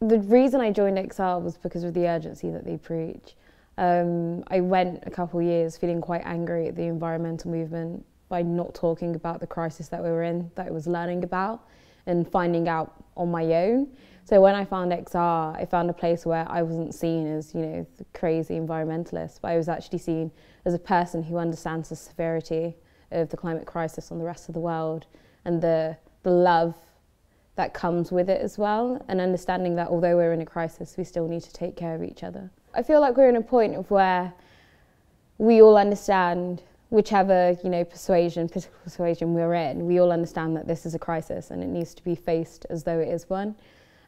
The reason I joined Exile was because of the urgency that they preach. I went a couple of years feeling quite angry at the environmental movement by not talking about the crisis that we were in, that I was learning about and finding out on my own. So when I found Exile, I found a place where I wasn't seen as, you know, the crazy environmentalist, but I was actually seen as a person who understands the severity of the climate crisis on the rest of the world and the love that comes with it as well, and understanding that although we're in a crisis, we still need to take care of each other. I feel like we're in a point of where we all understand, whichever, you know, political persuasion we're in, we all understand that this is a crisis and it needs to be faced as though it is one.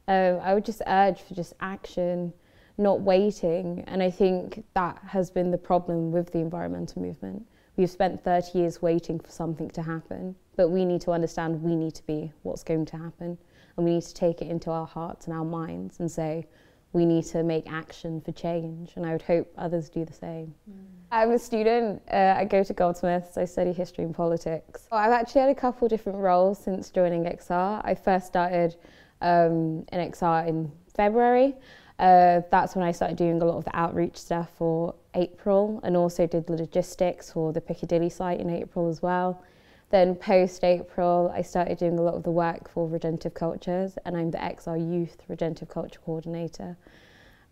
I would just urge for just action, not waiting, and I think that has been the problem with the environmental movement. We've spent 30 years waiting for something to happen, but we need to understand we need to be what's going to happen, and we need to take it into our hearts and our minds and say we need to make action for change, and I would hope others do the same. I'm a student, I go to Goldsmiths, I study history and politics. I've actually had a couple different roles since joining XR. I first started in XR in February. That's when I started doing a lot of the outreach stuff for April, and also did the logistics for the Piccadilly site in April as well. Then post-April, I started doing a lot of the work for Regenerative Cultures, and I'm the XR Youth Regenerative Culture Coordinator.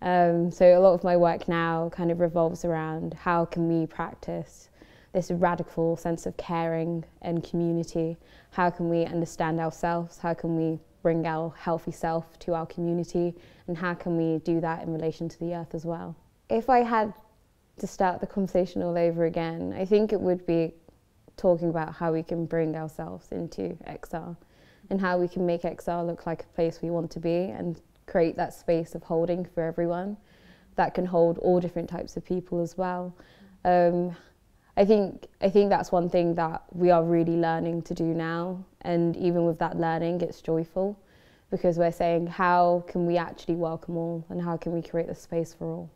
So a lot of my work now kind of revolves around how can we practice this radical sense of caring and community? How can we understand ourselves? How can we bring our healthy self to our community, and how can we do that in relation to the earth as well? If I had to start the conversation all over again, I think it would be talking about how we can bring ourselves into XR and how we can make XR look like a place we want to be and create that space of holding for everyone that can hold all different types of people as well. I think that's one thing that we are really learning to do now, and even with that learning, it's joyful because we're saying how can we actually welcome all and how can we create the space for all.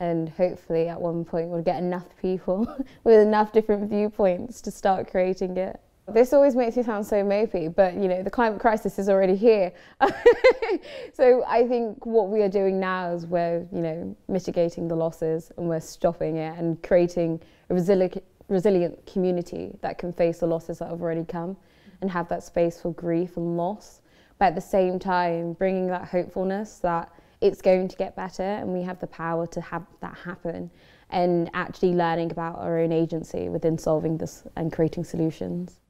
And hopefully at one point we'll get enough people with enough different viewpoints to start creating it. This always makes me sound so mopey, but you know, the climate crisis is already here. So I think what we are doing now is we're, you know, mitigating the losses and we're stopping it and creating a resilient community that can face the losses that have already come and have that space for grief and loss. But at the same time, bringing that hopefulness that it's going to get better and we have the power to have that happen, and actually learning about our own agency within solving this and creating solutions.